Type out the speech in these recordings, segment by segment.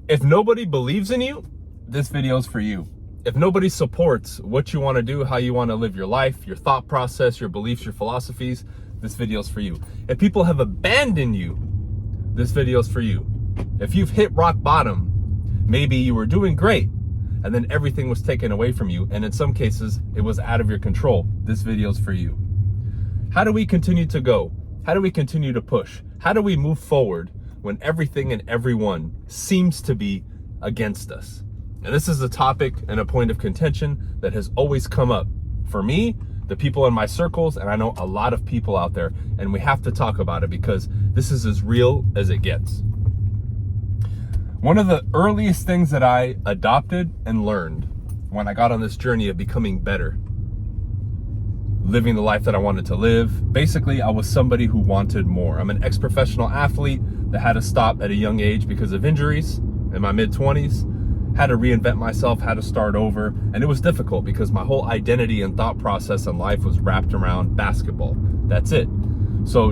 If nobody believes in you, this video is for you. If nobody supports what you want to do, how you want to live your life, your thought process, your beliefs, your philosophies, this video is for you. If people have abandoned you, this video is for you. If you've hit rock bottom, maybe you were doing great and then everything was taken away from you, and in some cases it was out of your control, this video is for you. How do we continue to go? How do we continue to push? How do we move forward when everything and everyone seems to be against us? And this is a topic and a point of contention that has always come up for me, the people in my circles, and I know a lot of people out there, and we have to talk about it because this is as real as it gets. One of the earliest things that I adopted and learned when I got on this journey of becoming better, living the life that I wanted to live, basically I was somebody who wanted more. I'm an ex-professional athlete that had to stop at a young age because of injuries in my mid-20s, had to reinvent myself, had to start over, and it was difficult because my whole identity and thought process in life was wrapped around basketball. That's it. So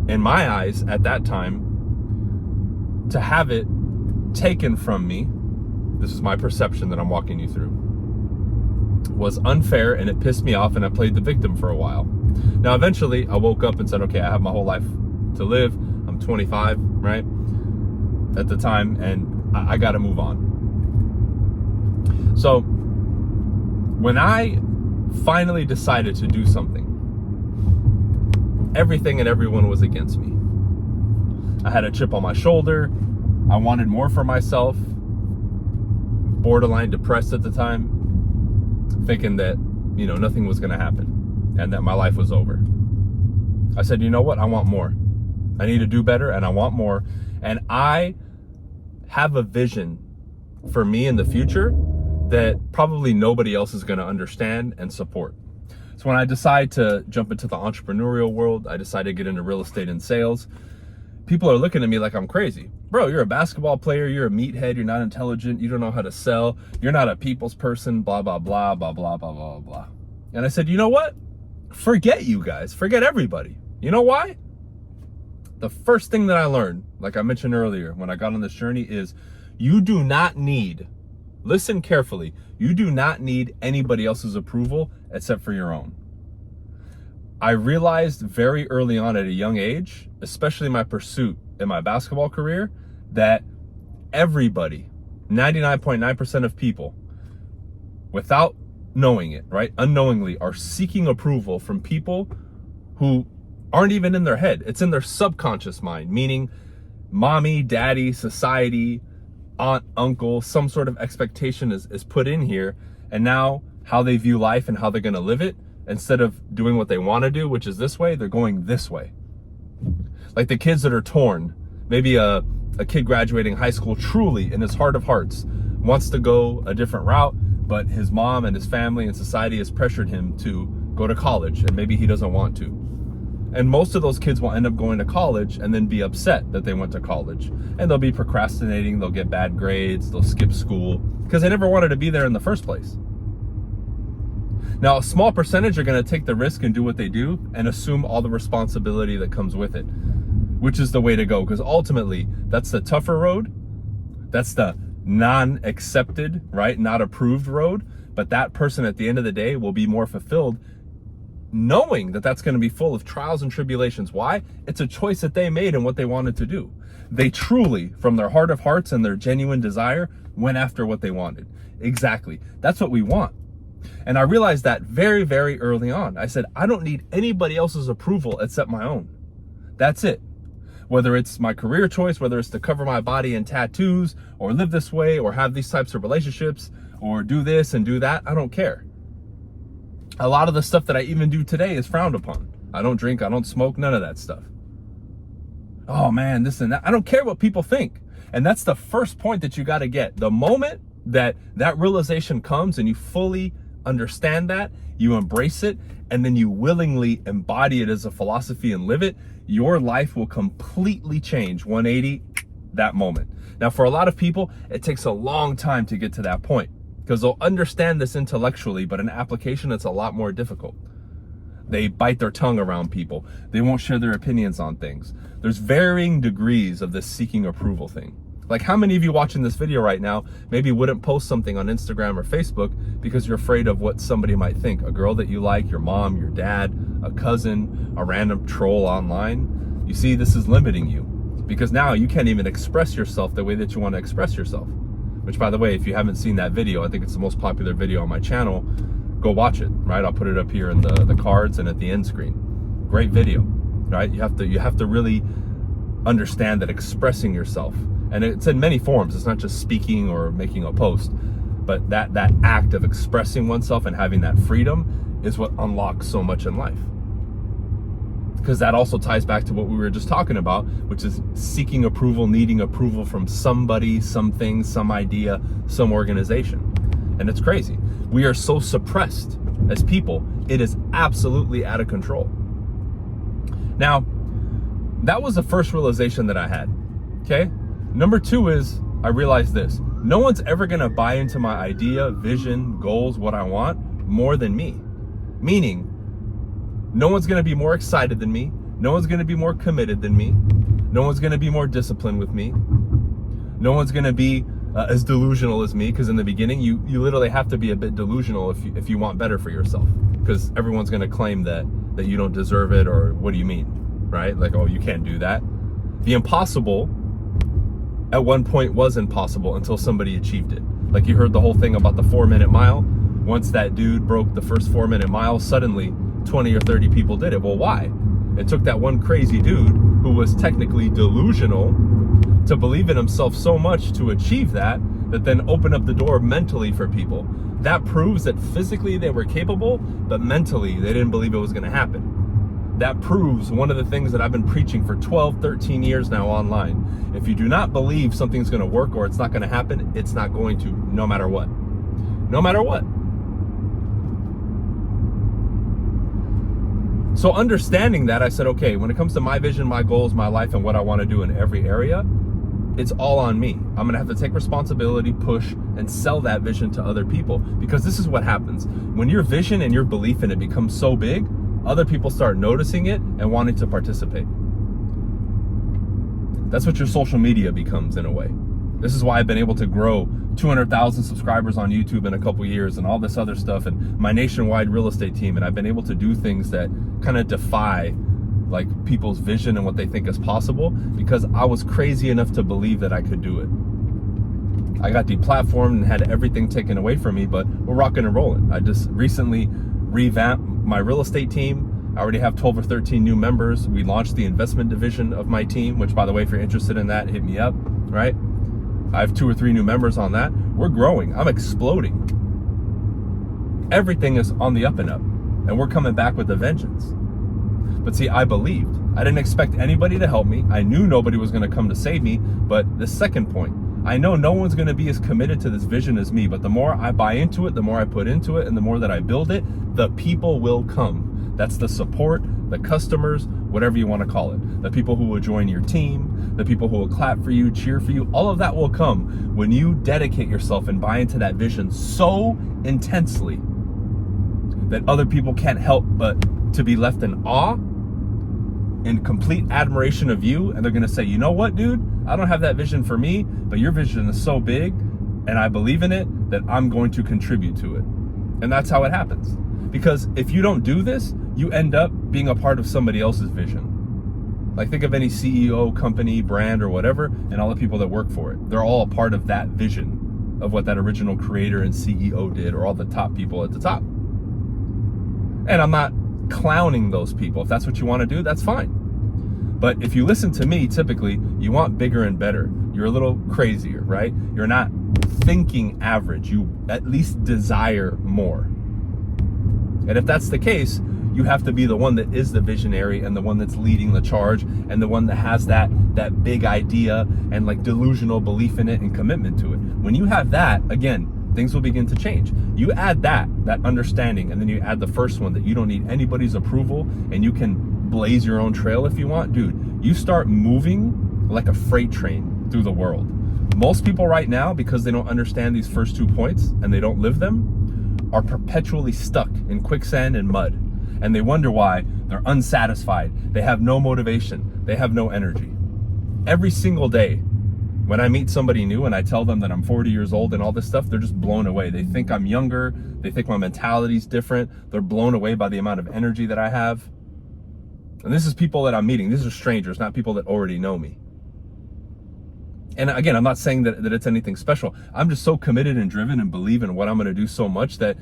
in my eyes at that time, to have it taken from me, this is my perception that I'm walking you through, was unfair, and it pissed me off, and I played the victim for a while. Now eventually I woke up and said, okay, I have my whole life to live. I'm 25, right, at the time, and I got to move on. So when I finally decided to do something, everything and everyone was against me. I had a chip on my shoulder. I wanted more for myself. Borderline depressed at the time, thinking that, nothing was going to happen and that my life was over. I said, you know what? I want more. I need to do better, and I want more. And I have a vision for me in the future that probably nobody else is going to understand and support. So when I decide to jump into the entrepreneurial world, I decided to get into real estate and sales. People are looking at me like I'm crazy. Bro, you're a basketball player, you're a meathead, you're not intelligent, you don't know how to sell, you're not a people's person, blah, blah, blah, blah, blah, blah, blah, blah. And I said, you know what? Forget you guys, forget everybody. You know why? The first thing that I learned, like I mentioned earlier, when I got on this journey is you do not need, listen carefully, you do not need anybody else's approval except for your own. I realized very early on at a young age, especially my pursuit in my basketball career, that everybody, 99.9% of people, without knowing it, right, unknowingly, are seeking approval from people who aren't even in their head. It's in their subconscious mind, meaning mommy, daddy, society, aunt, uncle, some sort of expectation is put in here, and now how they view life and how they're going to live it, instead of doing what they want to do, which is this way, they're going this way. Like the kids that are torn, maybe a kid graduating high school truly in his heart of hearts wants to go a different route, but his mom and his family and society has pressured him to go to college, and maybe he doesn't want to. And most of those kids will end up going to college and then be upset that they went to college, and they'll be procrastinating, they'll get bad grades, they'll skip school because they never wanted to be there in the first place. Now, a small percentage are going to take the risk and do what they do and assume all the responsibility that comes with it, which is the way to go, because ultimately that's the tougher road. That's the non-accepted, right, not approved road. But that person at the end of the day will be more fulfilled knowing that that's going to be full of trials and tribulations. Why? It's a choice that they made and what they wanted to do. They truly, from their heart of hearts and their genuine desire, went after what they wanted. Exactly. That's what we want. And I realized that very, very early on. I said, I don't need anybody else's approval except my own. That's it. Whether it's my career choice, whether it's to cover my body in tattoos, or live this way, or have these types of relationships, or do this and do that, I don't care. A lot of the stuff that I even do today is frowned upon. I don't drink, I don't smoke, none of that stuff. Oh man, this and that. I don't care what people think. And that's the first point that you got to get. The moment that realization comes and you fully understand that, you embrace it, and then you willingly embody it as a philosophy and live it, your life will completely change 180 that moment. Now, for a lot of people, it takes a long time to get to that point because they'll understand this intellectually, but in application, it's a lot more difficult. They bite their tongue around people. They won't share their opinions on things. There's varying degrees of this seeking approval thing. Like, how many of you watching this video right now maybe wouldn't post something on Instagram or Facebook because you're afraid of what somebody might think? A girl that you like, your mom, your dad, a cousin, a random troll online. You see, this is limiting you because now you can't even express yourself the way that you want to express yourself. Which, by the way, if you haven't seen that video, I think it's the most popular video on my channel. Go watch it, right? I'll put it up here in the cards and at the end screen. Great video, right? You have to really understand that expressing yourself, and it's in many forms. It's not just speaking or making a post, but that act of expressing oneself and having that freedom is what unlocks so much in life. Because that also ties back to what we were just talking about, which is seeking approval, needing approval from somebody, something, some idea, some organization. And it's crazy. We are so suppressed as people. It is absolutely out of control. Now, that was the first realization that I had, okay? Number two is I realized this. No one's ever gonna buy into my idea, vision, goals, what I want more than me. Meaning, no one's gonna be more excited than me. No one's gonna be more committed than me. No one's gonna be more disciplined with me. No one's gonna be as delusional as me, because in the beginning, you literally have to be a bit delusional if you want better for yourself, because everyone's gonna claim that you don't deserve it, or what do you mean? Right? Like, oh, you can't do that. The impossible at one point was impossible until somebody achieved it. Like, you heard the whole thing about the 4-minute mile. Once that dude broke the first 4-minute mile, suddenly 20 or 30 people did it. Well, why? It took that one crazy dude who was technically delusional to believe in himself so much to achieve that then opened up the door mentally for people. That proves that physically they were capable, but mentally they didn't believe it was gonna happen. That proves one of the things that I've been preaching for 12, 13 years now online. If you do not believe something's gonna work or it's not gonna happen, it's not going to, no matter what. No matter what. So understanding that, I said, okay, when it comes to my vision, my goals, my life, and what I wanna do in every area, it's all on me. I'm gonna have to take responsibility, push, and sell that vision to other people, because this is what happens. When your vision and your belief in it becomes so big, other people start noticing it and wanting to participate. That's what your social media becomes in a way. This is why I've been able to grow 200,000 subscribers on YouTube in a couple years and all this other stuff, and my nationwide real estate team. And I've been able to do things that kind of defy like people's vision and what they think is possible, because I was crazy enough to believe that I could do it. I got deplatformed and had everything taken away from me, but we're rocking and rolling. I just recently revamped my real estate team. I already have 12 or 13 new members. We launched the investment division of my team, which, by the way, if you're interested in that, hit me up, right? I have 2 or 3 new members on that. We're growing. I'm exploding. Everything is on the up and up, and we're coming back with a vengeance. But see, I believed. I didn't expect anybody to help me. I knew nobody was going to come to save me. But the second point, I know no one's going to be as committed to this vision as me, but the more I buy into it, the more I put into it, and the more that I build it, the people will come. That's the support, the customers, whatever you want to call it. The people who will join your team, the people who will clap for you, cheer for you, all of that will come when you dedicate yourself and buy into that vision so intensely that other people can't help but to be left in awe, in complete admiration of you. And they're going to say, you know what, dude? I don't have that vision for me, but your vision is so big and I believe in it that I'm going to contribute to it. And that's how it happens. Because if you don't do this, you end up being a part of somebody else's vision. Like, think of any CEO, company, brand, or whatever, and all the people that work for it. They're all a part of that vision of what that original creator and CEO did, or all the top people at the top. And I'm not clowning those people. If that's what you want to do, that's fine. But if you listen to me, typically, you want bigger and better. You're a little crazier, right? You're not thinking average. You at least desire more. And if that's the case, you have to be the one that is the visionary and the one that's leading the charge and the one that has that big idea and like delusional belief in it and commitment to it. When you have that, again, things will begin to change. You add that understanding, and then you add the first one, that you don't need anybody's approval and you can blaze your own trail if you want. Dude, you start moving like a freight train through the world. Most people right now, because they don't understand these first 2 points and they don't live them, are perpetually stuck in quicksand and mud. And they wonder why they're unsatisfied. They have no motivation. They have no energy. Every single day, When I meet somebody new and I tell them that I'm 40 years old and all this stuff, they're just blown away. They think I'm younger. They think my mentality's different. They're blown away by the amount of energy that I have. And this is people that I'm meeting. These are strangers, not people that already know me. And again, I'm not saying that it's anything special. I'm just so committed and driven and believe in what I'm going to do so much that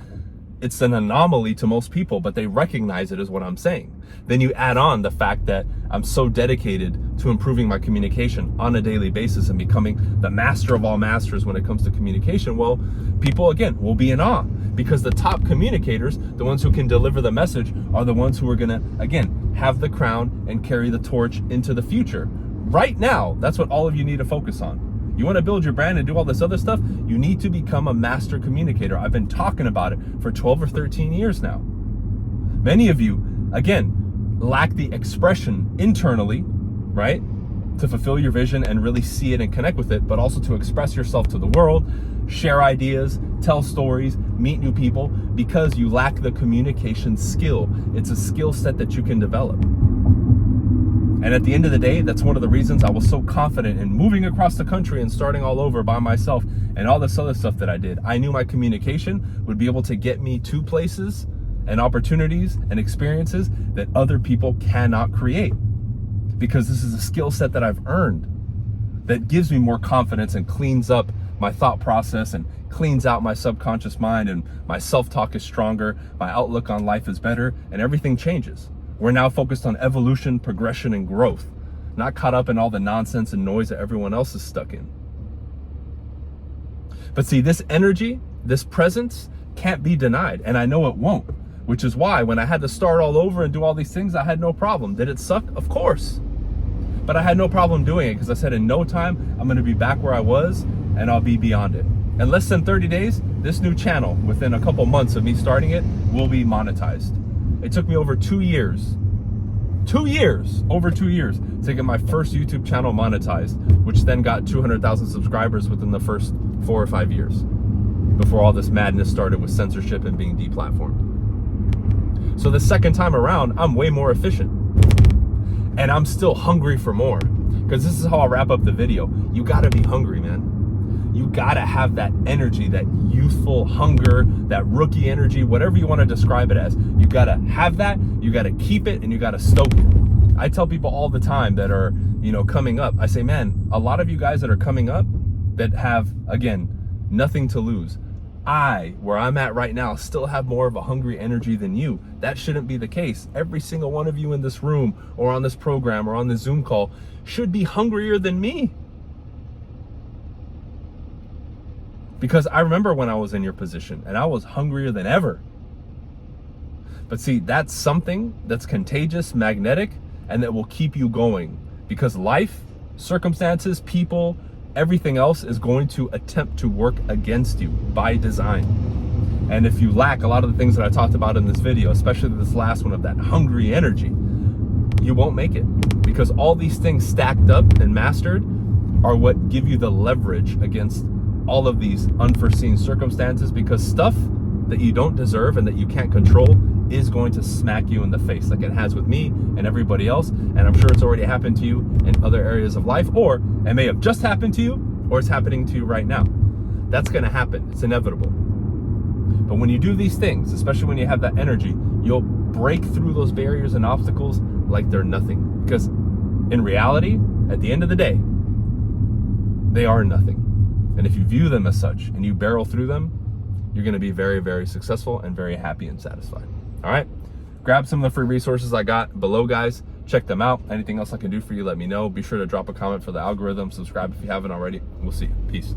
it's an anomaly to most people, but they recognize it as what I'm saying. Then you add on the fact that I'm so dedicated to improving my communication on a daily basis and becoming the master of all masters when it comes to communication. Well, people, again, will be in awe, because the top communicators, the ones who can deliver the message, are the ones who are going to, again, have the crown and carry the torch into the future. Right now, that's what all of you need to focus on. You want to build your brand and do all this other stuff, you need to become a master communicator. I've been talking about it for 12 or 13 years now. Many of you, again, lack the expression internally, right, to fulfill your vision and really see it and connect with it, but also to express yourself to the world, share ideas, tell stories, meet new people, because you lack the communication skill. It's a skill set that you can develop. And at the end of the day, that's one of the reasons I was so confident in moving across the country and starting all over by myself and all this other stuff that I did. I knew my communication would be able to get me to places and opportunities and experiences that other people cannot create, because this is a skill set that I've earned that gives me more confidence and cleans up my thought process and cleans out my subconscious mind, and my self-talk is stronger, my outlook on life is better, and everything changes. We're now focused on evolution, progression, and growth, not caught up in all the nonsense and noise that everyone else is stuck in. But see, this energy, this presence can't be denied, and I know it won't, which is why when I had to start all over and do all these things, I had no problem. Did it suck? Of course. But I had no problem doing it, because I said in no time, I'm going to be back where I was, and I'll be beyond it. In less than 30 days, this new channel, within a couple months of me starting it, will be monetized. It took me over 2 years, over 2 years to get my first YouTube channel monetized, which then got 200,000 subscribers within the first 4 or 5 years, before all this madness started with censorship and being deplatformed. So the second time around, I'm way more efficient, and I'm still hungry for more, because this is how I'll wrap up the video. You gotta be hungry, man. You gotta have that energy, that youthful hunger, that rookie energy, whatever you want to describe it as. You gotta have that, you gotta keep it, and you gotta stoke it. I tell people all the time that are, coming up, I say, man, a lot of you guys that are coming up that have, again, nothing to lose. Where I'm at right now, still have more of a hungry energy than you. That shouldn't be the case. Every single one of you in this room or on this program or on this Zoom call should be hungrier than me. Because I remember when I was in your position and I was hungrier than ever. But see, that's something that's contagious, magnetic, and that will keep you going. Because life, circumstances, people, everything else is going to attempt to work against you by design. And if you lack a lot of the things that I talked about in this video, especially this last one of that hungry energy, you won't make it. Because all these things stacked up and mastered are what give you the leverage against all of these unforeseen circumstances, because stuff that you don't deserve and that you can't control is going to smack you in the face, like it has with me and everybody else. And I'm sure it's already happened to you in other areas of life, or it may have just happened to you, or it's happening to you right now. That's going to happen. It's inevitable. But when you do these things, especially when you have that energy, you'll break through those barriers and obstacles like they're nothing. Because in reality, at the end of the day, they are nothing. And if you view them as such and you barrel through them, you're going to be very, very successful and very happy and satisfied. All right. Grab some of the free resources I got below, guys. Check them out. Anything else I can do for you, let me know. Be sure to drop a comment for the algorithm. Subscribe if you haven't already. We'll see you. Peace.